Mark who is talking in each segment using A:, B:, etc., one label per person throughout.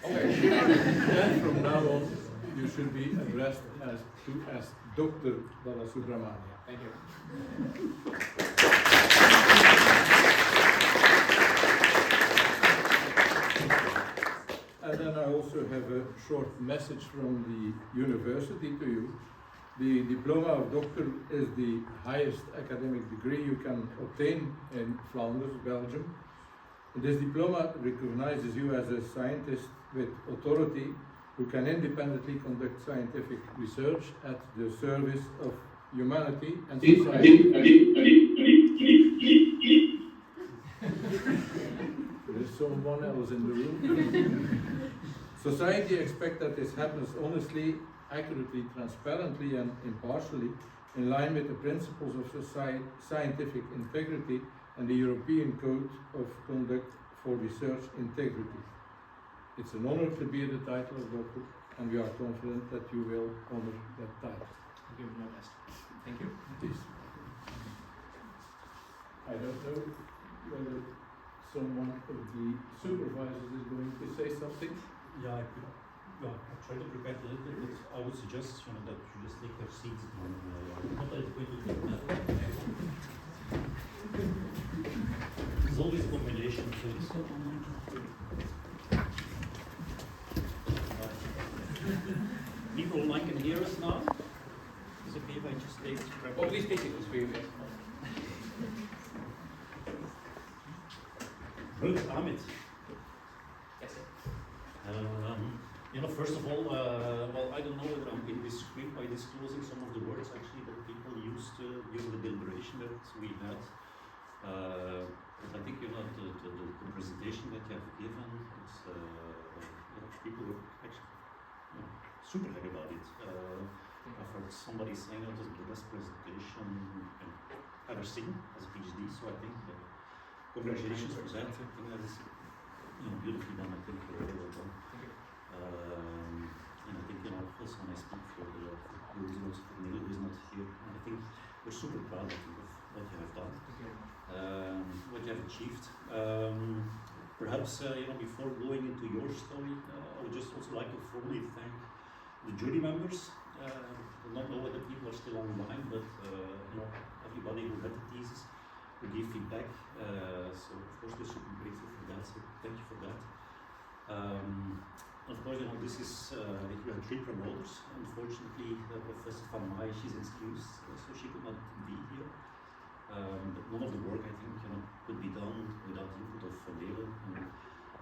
A: Okay. And from now on, you should be addressed as Dr. Balasubramania.
B: Thank you.
A: And then I also have a short message from the university to you. The diploma of doctor is the highest academic degree you can obtain in Flanders, Belgium. This diploma recognizes you as a scientist with authority who can independently conduct scientific research at the service of humanity and society. There is someone else in the room. Society expects that this happens honestly, accurately, transparently and impartially, in line with the principles of scientific integrity and the European Code of Conduct for Research Integrity. It's an honor to be the title of doctor, and we are confident that you will honor that title.
B: I'll give it my best. Thank you.
A: Please. I don't know whether someone of the supervisors is going to say something.
C: Yeah, I try to prepare a little bit, but I would suggest that you just take your seats and not that it's going to be There's always a combination of things. People online can hear us now. Is it okay if I just stay?
B: Oh, please take it, please.
C: Good, Amiths.
B: Yes, sir.
C: First of all, well, I don't know whether I'm indiscreet by disclosing some of the words actually that people used during the deliberation that we had. But I think the presentation that you have given, it's, people were actually super happy about it. I've heard somebody saying that it was the best presentation I've ever seen as a PhD, so I think congratulations for that. I think that is beautifully done. I think very well done. And I think also when I speak for the those for Neil who is not here, I think we're super proud of what you have done, what you have achieved. Perhaps before going into your story, I would just also like to formally thank the jury members. I do not know whether people are still online, but everybody who read the thesis, who gave feedback. So of course we're super grateful for that. So thank you for that. Of course, this is we have 3 promoters. Unfortunately, Professor Van Maai, she's excused, so she could not be here. But none of the work, I think, could be done without the input of Leeuwen, and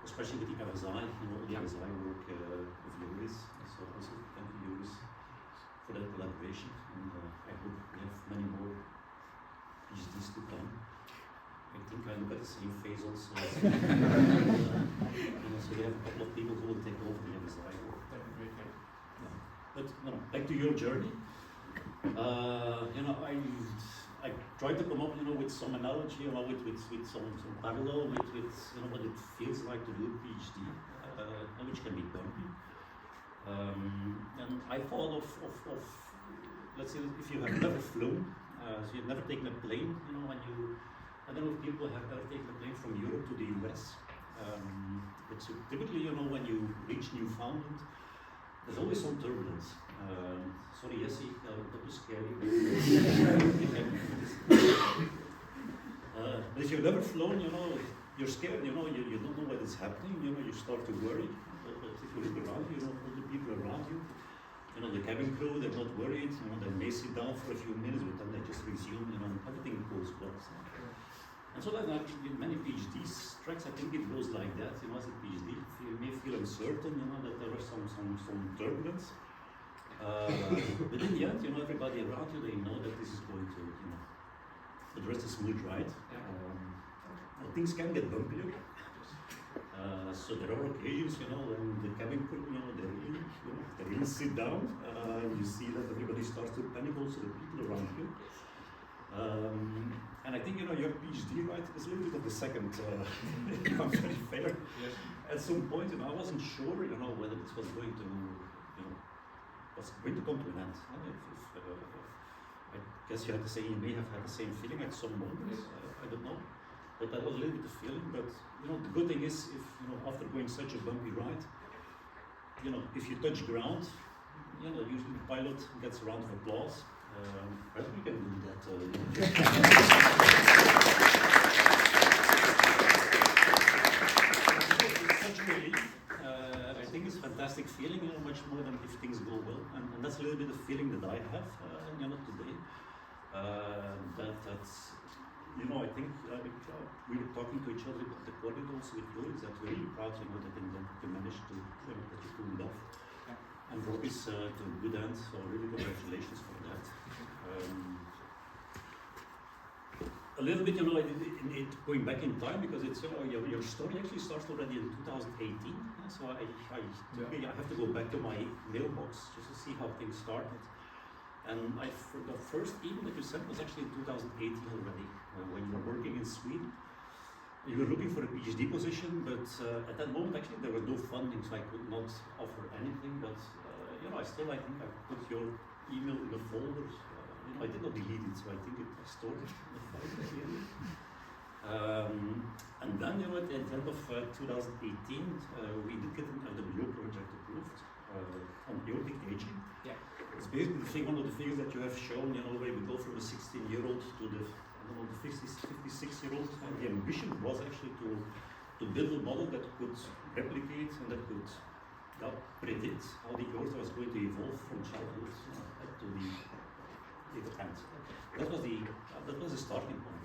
C: especially with the RSI, all the RSI work of Joris. So also thank you, Joris, for that collaboration, and I hope we have many more PhDs to come. I think I look at the same phase also. So we have a couple of people who will take over the RSI work.
B: That would be great.
C: Yeah. But back to your journey. I tried to come up, with some analogy, with some parallel with what it feels like to do a PhD, which can be bumpy. And I thought of let's say if you have never flown, so you've never taken a plane, I don't know if people have ever taken a plane from Europe to the US. But so typically, when you reach Newfoundland, there's always some turbulence. Sorry, Jesse, that was scary. But if you've never flown, you're scared, you don't know what is happening, you start to worry. But if you look around, all the people around you, the cabin crew, they're not worried, they may sit down for a few minutes, but then they just resume, everything goes well. And so that in many PhD tracks, I think it goes like that, as a PhD, you may feel uncertain, that there are some turbulence. But in the end, everybody around you, they know that this is going to, the rest is smooth ride. Things can get bumpy. So there are occasions, when the cabin crew, they really sit down. You see that everybody starts to panic, also the people around you. And I think, your PhD, right, is a little bit of the second, I'm very fair.
B: Yes.
C: At some point, I wasn't sure, whether this was going to, come to an end. I guess you may have had the same feeling at some moments, I don't know. But that was a little bit the feeling, but, the good thing is, if, after going such a bumpy ride, you know, if you touch ground, you know, usually the pilot gets a round of applause. Perhaps we can do that. It's such a relief. I think it's a fantastic feeling, you know, much more than if things go well. And that's a little bit the feeling that I have, you know, today. That's, you know, I think we were talking to each other at the corridors with Joris that we're really proud, you know, that you managed to, you know, that you pulled it off. And brought this to a good end, so really congratulations for that. A little bit, you know, going back in time, because it's, you know, your story actually starts already in 2018. So I have to go back to my mailbox just to see how things started. And the first email that you sent was actually in 2018 already, when you were working in Sweden. You were looking for a PhD position, but at that moment actually there was no funding, so I could not offer anything. But you know, I think I put your email in the folder. You know, I did not delete it, so I think I stored it in the folder here. And then, you know, at the end of 2018, we did get an LWO project approved on aortic aging.
B: Yeah.
C: It's basically one of the figures that you have shown, you know, where we go from a 16-year-old to the 56-year-old. And the ambition was actually to build a model that could replicate and that could predict how the aorta was going to evolve from childhood to the end. That was the starting point.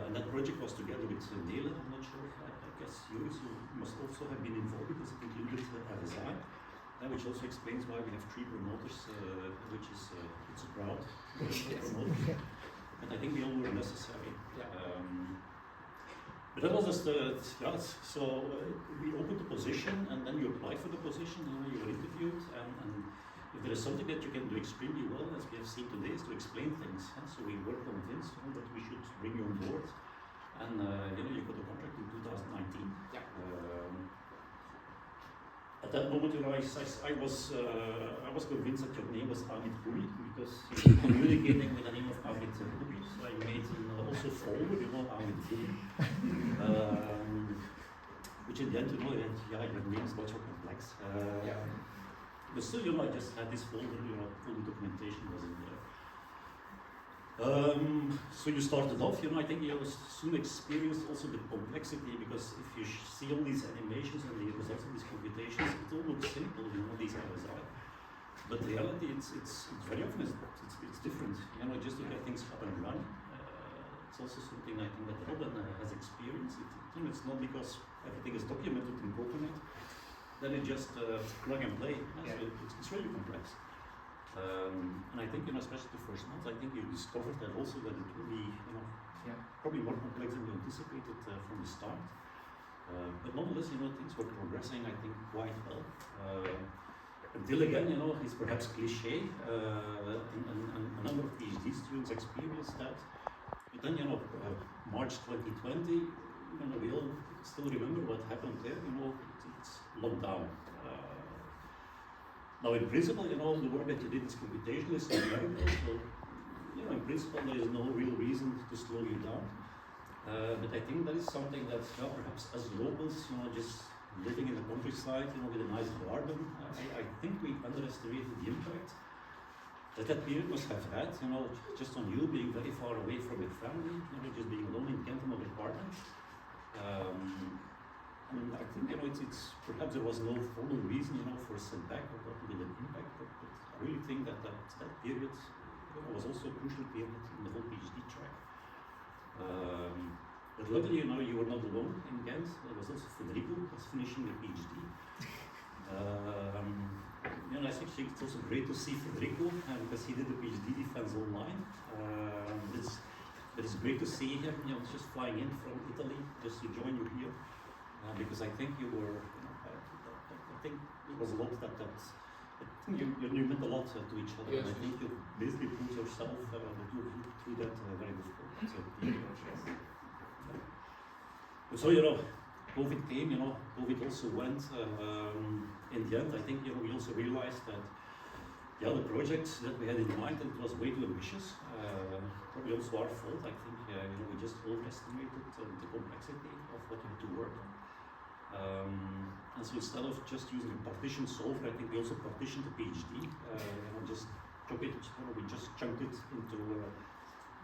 C: And that project was together with Nele. I'm not sure. I guess Joris, you must also have been involved because it included RSI. Which also explains why we have 3 promoters, which is it's a crowd promoters. But I think they all were necessary.
B: Yeah.
C: But that was just so we opened the position, and then you applied for the position. You know, you were interviewed, and if there is something that you can do extremely well, as we have seen today, is to explain things. So we were convinced, you know, that we should bring you on board, and you know, you got the contract in 2019.
B: Yeah.
C: At that moment, you know, I was convinced that your name was Amiths PhD because you were communicating with the name of Amiths PhD. So I made also folder, you know, Amiths PhD, which in the end, you know, your name is much more complex. But still, you know, I just had this folder, you know, all the documentation was in there. So you started off, you know, I think you soon experienced also the complexity, because if you see all these animations and the results of these computations, it all looks simple, you know, these RSI. But the reality, it's very often it's different, you know, just to get things up and running. It's also something I think that Robin has experienced. It's not because everything is documented in Copenhagen, then it just plug and play. So it's really complex. And I think, you know, especially the first month, I think you discovered that also that it will be, you know, probably more complex than you anticipated from the start. But nonetheless, you know, things were progressing, I think, quite well. Until again, you know, it's perhaps cliche, and a number of PhD students experienced that. But then, you know, March 2020, you know, we all still remember what happened there, you know, it's lockdown. Now, in principle, you know, the work that you did is computational, it's numerical, so, you know, in principle, there is no real reason to slow you down. But I think that is something that, perhaps as locals, you know, just living in the countryside, you know, with a nice garden, I think we underestimated the impact that period must have had, you know, just on you being very far away from your family, you know, just being alone in Kenton of apartment. And I think, you know, it's perhaps there was no formal reason, you know, for a setback or what with an impact, but I really think that period, you know, was also a crucial period in the whole PhD track. But luckily, you know, you were not alone in Ghent. There was also Federico who was finishing the PhD. You know, I think it's also great to see Federico because he did the PhD defense online. It's great to see him, you know, just flying in from Italy just to join you here. Because I think you were, you know, I think it was a lot that I think you meant a lot to each other.
A: Yes.
C: And I think you basically proved yourself through that very difficult period. So, you know, COVID came, you know, COVID also went. In the end, I think, you know, we also realized that the other projects that we had in mind, it was way too ambitious. Probably also our fault. I think, you know, we just overestimated the complexity of what we had to work on. And so instead of just using a partition solver, I think we also partitioned the PhD. Just chunk it, we just chunked it into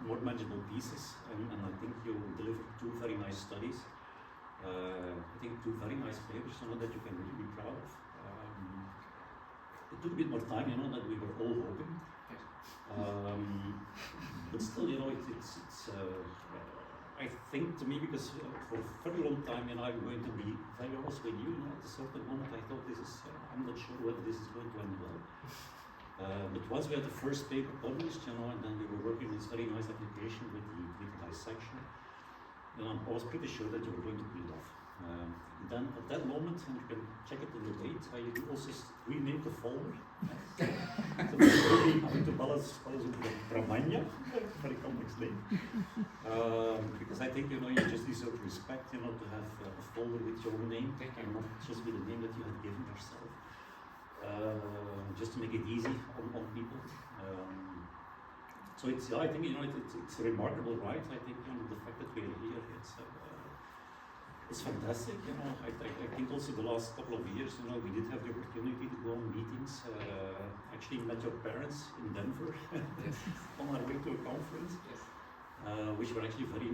C: more manageable pieces, and I think you delivered two very nice studies. I think two very nice papers, that you can really be proud of. It took a bit more time, that we were all hoping.
B: Yes.
C: But still, I think to me, because for a very long time, I'm going to be very honest with you, at a certain moment I thought I'm not sure whether this is going to end well. But once we had the first paper published, and then we were working on this very nice application with the dissection, I was pretty sure that you were going to pull it off. Then at that moment, and you can check it in the date, I also renamed the folder. So basically, to balance Bramanya, very complex name. Because I think you just deserve respect, to have a folder with your own name, and not just with the name that you have given yourself. Just to make it easy on people. So I think it's remarkable, right? I think the fact that we're here, it's fantastic. I think also the last couple of years, we did have the opportunity to go on meetings. Actually met your parents in Denver
B: Yes.
C: on our way to a conference,
B: Yes.
C: which were actually very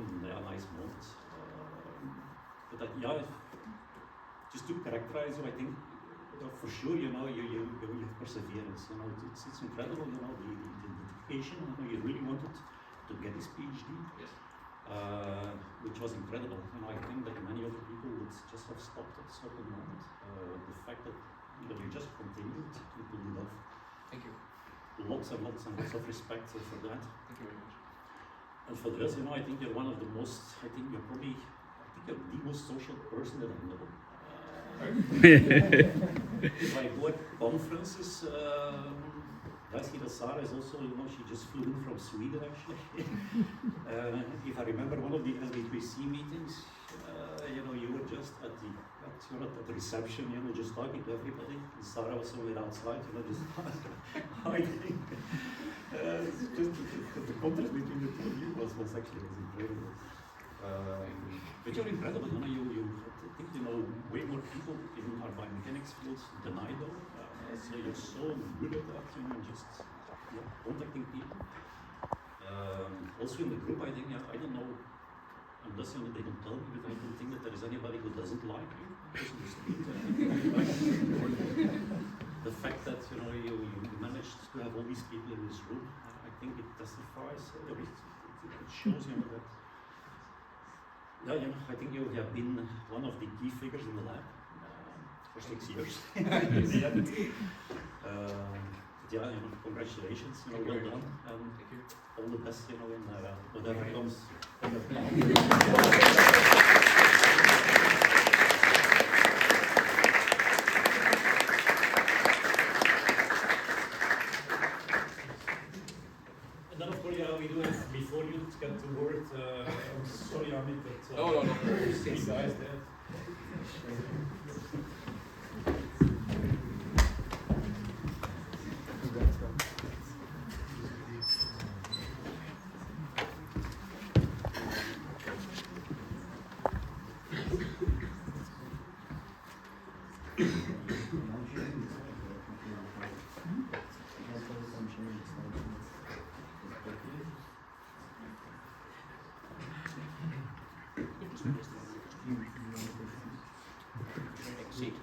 C: nice moments. But just to characterize you, I think for sure, you have perseverance. It's incredible. The dedication. You really wanted to get this PhD.
B: Yes.
C: Which was incredible. I think that many other people would just have stopped at a certain moment. The fact that you just continued to pull it off.
B: Thank you.
C: Lots and lots and lots of respect for that.
B: Thank you very much.
C: And for the rest, I think you're one of the most. I think you're the most social person that I know. If I go at conferences, I see that Sarah is also, she just flew in from Sweden actually. If I remember one of the SB3C meetings, you were just at the reception, just talking to everybody. And Sarah was somewhere outside, just hiding. Just the contrast between the two of you was actually incredible. But you're incredible, I think way more people in our biomechanics fields than I do. So you're so good at that, just contacting people. Also in the group, I think, I don't know, unless they don't tell me, but I don't think that there is anybody who doesn't like you. The fact that you managed to have all these people in this room, I think it testifies, it shows that. I think you have been one of the key figures in the lab for 6 years. Congratulations, well done, and
B: Thank you.
C: all the best, in whatever comes. And then of course, we do have, before you get to word, I'm sorry, Amit, but
B: No.
C: three guys there.
B: Exit.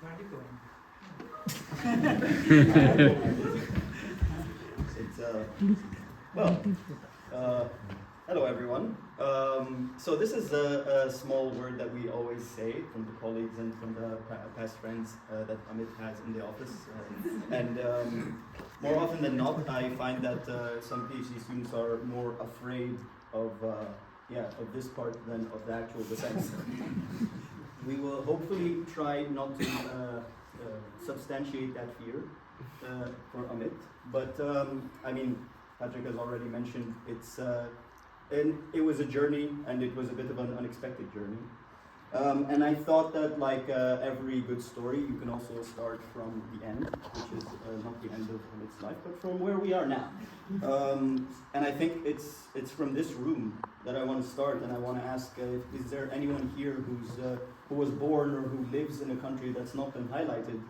D: Where are you going?
E: Hello everyone. So this is a small word that we always say from the colleagues and from the past friends that Amit has in the office. And more often than not, I find that some PhD students are more afraid of this part than of the actual defense. We will hopefully try not to substantiate that fear for Amit, but Patrick has already mentioned it was a journey, and it was a bit of an unexpected journey. And I thought that, like every good story, you can also start from the end, which is not the end of its life, but from where we are now. And I think it's from this room that I want to start, and I want to ask: is there anyone here who was born or who lives in a country that's not been highlighted?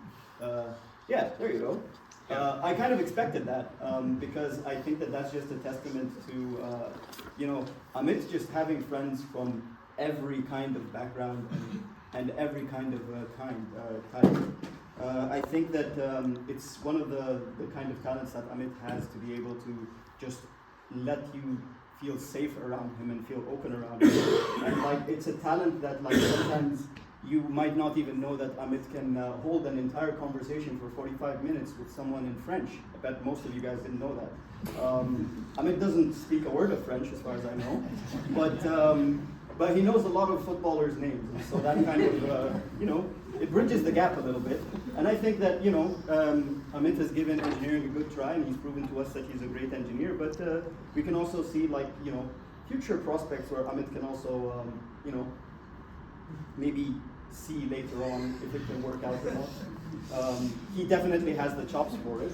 E: Yeah, there you go. I kind of expected that because I think that that's just a testament to, Amith's just having friends from every kind of background and every kind of type. I think that it's one of the kind of talents that Amith has to be able to just let you feel safe around him and feel open around him. And like it's a talent that like sometimes you might not even know that Amith can hold an entire conversation for 45 minutes with someone in French. I bet most of you guys didn't know that. Amith doesn't speak a word of French as far as I know, but he knows a lot of footballers' names, and so that kind of, it bridges the gap a little bit. And I think that, Amith has given engineering a good try, and he's proven to us that he's a great engineer, but we can also see, future prospects where Amith can also, maybe see later on if it can work out or not. He definitely has the chops for it.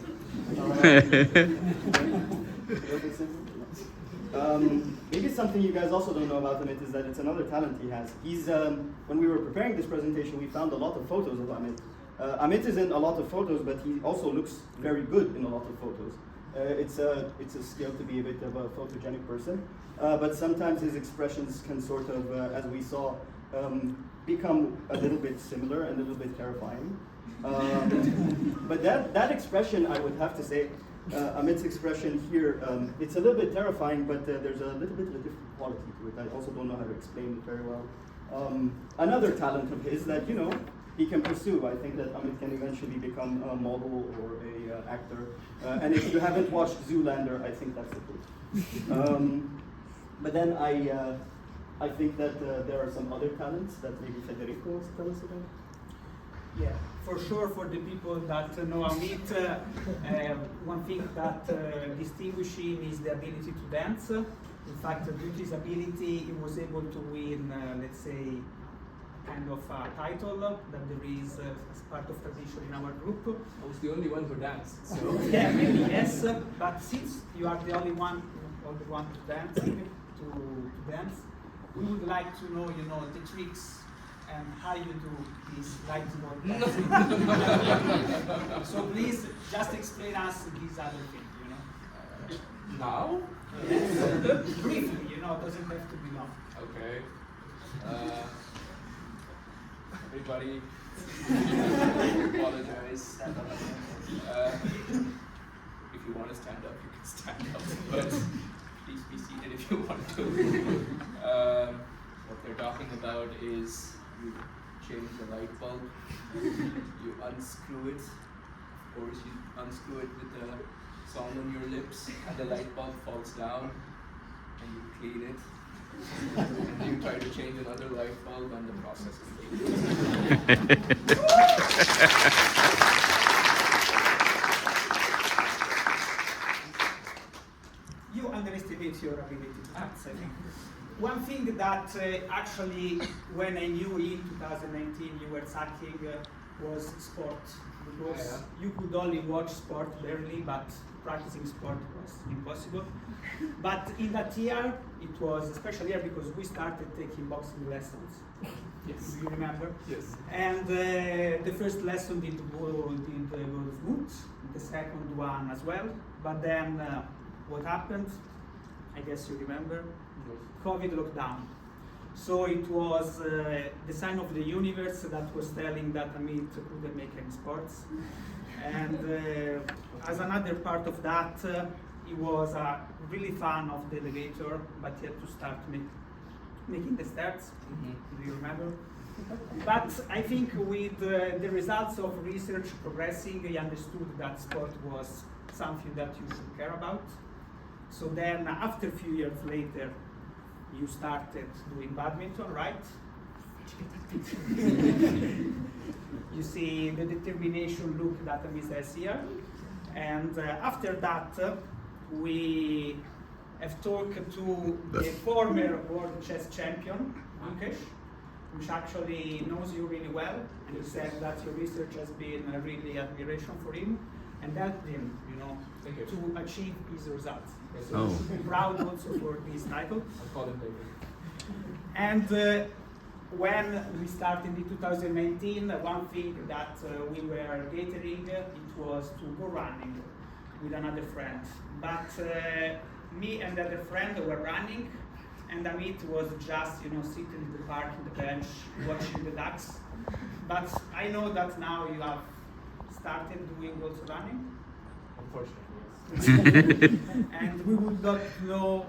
E: Maybe something you guys also don't know about Amith is that it's another talent he has. He's when we were preparing this presentation, we found a lot of photos of Amith. Amith is in a lot of photos, but he also looks very good in a lot of photos. It's a skill to be a bit of a photogenic person, but sometimes his expressions can sort of, as we saw, become a little bit similar and a little bit terrifying. But that expression, I would have to say, Amith's expression here, it's a little bit terrifying, but there's a little bit of a different quality to it. I also don't know how to explain it very well. Another talent of his that, he can pursue. I think that Amith can eventually become a model or a actor. And if you haven't watched Zoolander, I think that's the truth. But then I think that there are some other talents that maybe Federico wants to tell us about.
D: Yeah, for sure, for the people that know Amith, one thing that distinguishes him is the ability to dance. In fact, due to his ability, he was able to win, let's say, kind of a title that there is as part of tradition in our group.
B: I was the only one who danced, so.
D: Yeah, maybe yes, but since you are the only one to dance, we would like to know, the tricks and how you do this light mode dancing. So please just explain us this other thing,
B: Now?
D: Yes. Briefly, it doesn't have to be long.
B: Okay. Everybody, apologize. If you want to stand up, you can stand up, but please be seated if you want to. What they're talking about is you change the light bulb, you unscrew it. Of course, you unscrew it with the song on your lips, and the light bulb falls down, and you clean it. And you try to change another light bulb, and the process continues.
D: You underestimate your ability to dance, I think. One thing that actually, when I knew in 2019 you were sucking was sport. Because you could only watch sport barely, but practicing sport was impossible. But in that year, it was a special year because we started taking boxing lessons.
B: Yes.
D: Do you remember?
B: Yes.
D: And the first lesson did go smooth, the second one as well. But then what happened? I guess you remember. COVID lockdown. So it was the sign of the universe that was telling that Amith couldn't make any sports. And as another part of that, he was a really fan of the elevator, but he had to start making the steps. Do you remember? But I think with the results of research progressing, he understood that sport was something that you should care about. So then, after a few years later, you started doing badminton, right? You see the determination look that Amith has here. And after that, we have talked to the former world chess champion, Mukesh, which actually knows you really well, and he said that your research has been a really admiration for him and helped him,
B: Thank you.
D: to achieve his results.
B: Yes,
D: So
B: sir.
D: you should be proud also for this title.
B: I'll call him later.
D: And when we started in 2019, one thing that we were catering, it was to go running with another friend. But me and the other friend were running, and Amit was just, sitting in the park in the bench watching the ducks. But I know that now you have started doing also running,
B: Unfortunately, yes.
D: and we would like to know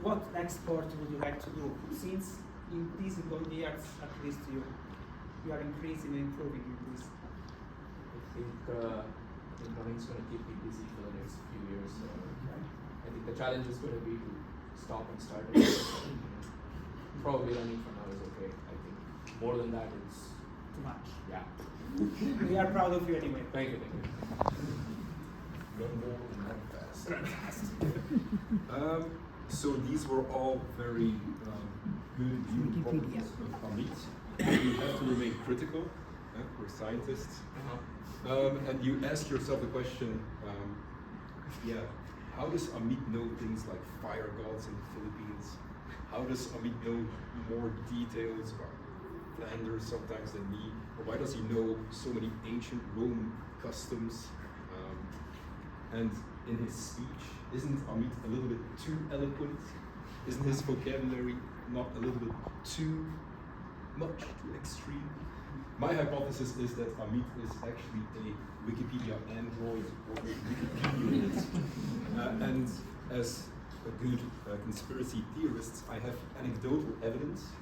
D: what next sport would you like to do, since in these long years at least you are increasing and improving in this.
B: I think running's going to keep me busy for the next few years. So I think the challenge is going to be to stop and start again. Probably running for now is okay. I think more than that is
D: Too much.
B: yeah.
D: We are proud of you anyway.
B: Thank you.
F: Run more and run fast. So these were all very good viewed properties of Amit. You have to remain critical. We're scientists. And you ask yourself the question, how does Amit know things like fire gods in the Philippines? How does Amit know more details about Flanders sometimes than me? Or why does he know so many ancient Roman customs? And in his speech, isn't Amit a little bit too eloquent? Isn't his vocabulary not a little bit too much, too extreme? My hypothesis is that Amit is actually a Wikipedia android or a Wikipedian. And as a good conspiracy theorist, I have anecdotal evidence.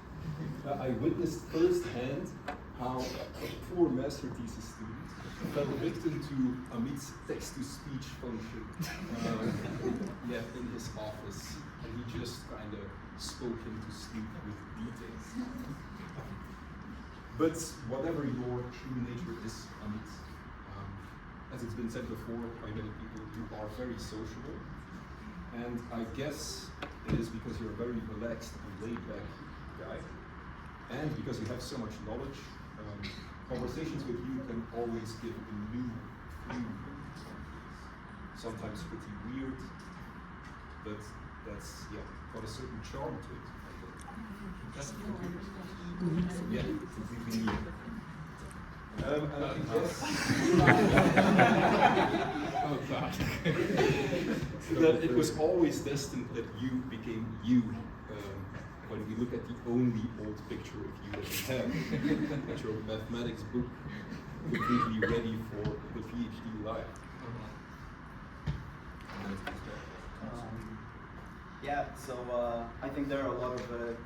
F: I witnessed firsthand how a poor master thesis student fell victim to Amit's text-to-speech function in his office, and he just kind of spoke him to sleep with details. But whatever your true nature is, Amit, as it's been said before by many people, you are very sociable, and I guess it is because you're a very relaxed and laid-back guy, and because you have so much knowledge. Conversations with you can always give a new clue. Sometimes pretty weird, but that's got a certain charm to it, I think. Yeah, completely new. And I guess
A: Oh God.
F: that it was always destined that you became you. When we look at the only old picture of you that we have, at your mathematics book, completely ready for the PhD life.
E: I think there are a lot of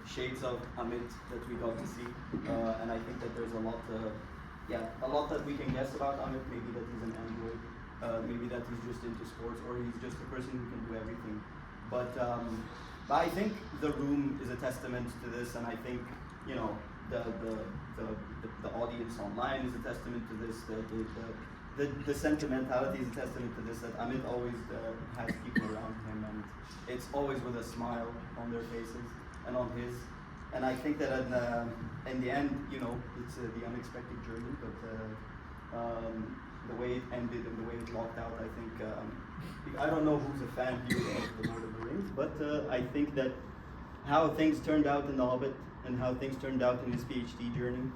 E: shades of Amit that we got to see, and I think that there's a lot that we can guess about Amit. Maybe that he's an android, maybe that he's just into sports, or he's just a person who can do everything. But I think the room is a testament to this, and I think the audience online is a testament to this. The sentimentality is a testament to this. That Amit always has people around him, and it's always with a smile on their faces and on his. And I think that in the end, it's the unexpected journey, but the way it ended and the way it locked out, I think. I don't know who's a fan here of The Lord of the Rings, but I think that how things turned out in The Hobbit and how things turned out in his PhD journey,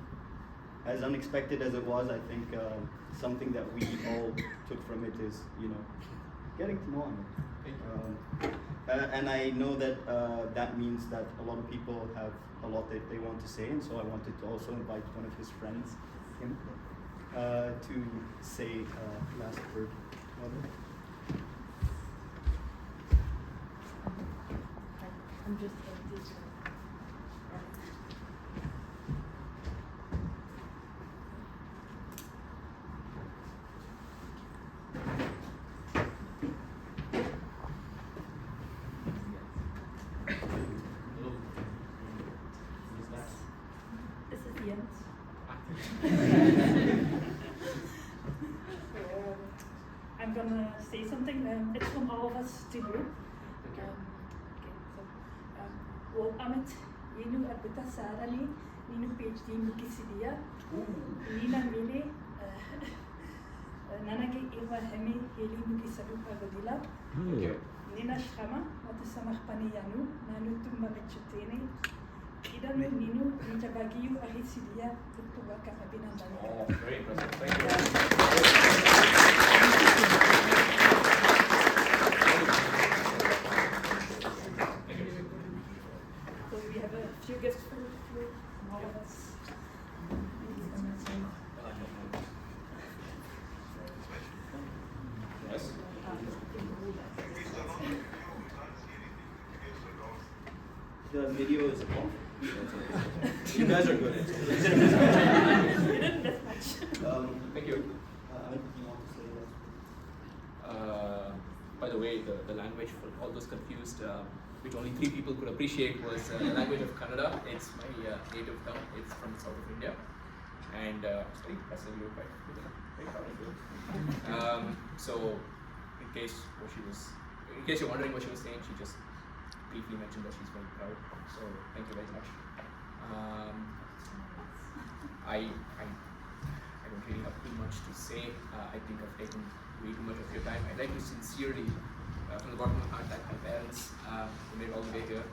E: as unexpected as it was, I think something that we all took from it is, getting to know him. And I know that that means that a lot of people have a lot that they want to say, and so I wanted to also invite one of his friends, him, to say last word.
G: I'm just a teacher. This is the end. I'm gonna say something. It's from all of us to you. Well, Amit, yenu abita sarani Nino PhD ಮುಗಿಸಿದೀಯಾ ನೀನ ಮೇಲೆ ನನಗೆ ಇರುವ ಹೆಮ್ಮೆ ಹೇಳಿ ಮುಗಿಸಲು ಆಗುವುದಿಲ್ಲ. ನಿನ್ನ ಶ್ರಮ ಮತ್ತು ಸಮರ್ಪಣೆಯನ್ನು ನಾನು ತುಂಬ ಮೆಚ್ಚುತ್ತೇನೆ. ಇದನ್ನು ನೀನು ನಿಜವಾಗಿಯೂ ಅರಿಸಿದೀಯಾ ತುಂಬ ಅಭಿನಂದನೆ.
B: Very impressive. Thank you.
G: So we have a few gifts for all of us.
B: Yes.
E: The video is off. You guys are good at it.
G: You didn't miss much.
B: Thank you.
E: You want to say that?
B: By the way, the language for all those confused, which only 3 people could appreciate, was the language of Kannada. It's my native tongue. It's from the south of India, and it's very impressive. You're quite very proud of you. So, in case you're wondering what she was saying, she just briefly mentioned that she's very proud. So, thank you very much. I don't really have too much to say. I think I've taken way too much of your time. I'd like to sincerely, from the bottom of my heart, thank my parents who made it all the way here.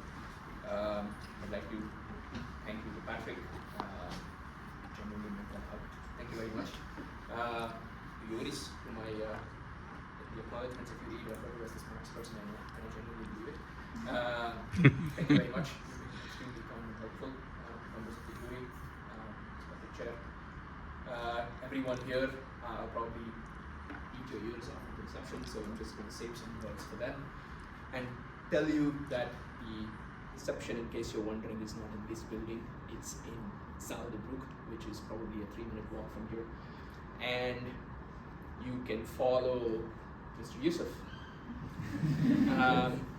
B: I'd like to thank you to Patrick. Genuinely meant that out. Thank you very much. To Yoris, whom the acknowledgements, if you read, refer to as the smartest person I know, and I genuinely believe it. Thank you very much. You've been extremely kind and helpful. Members of the jury, respected chair. Everyone here, I'll probably eat your ears after the reception, so I'm just going to save some words for them and tell you that the reception, in case you're wondering, is not in this building. It's in Salle de Broek, which is probably a 3-minute walk from here. And you can follow Mr. Yusuf,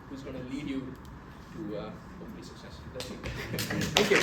B: who's going to lead you to hopefully success. Thank you.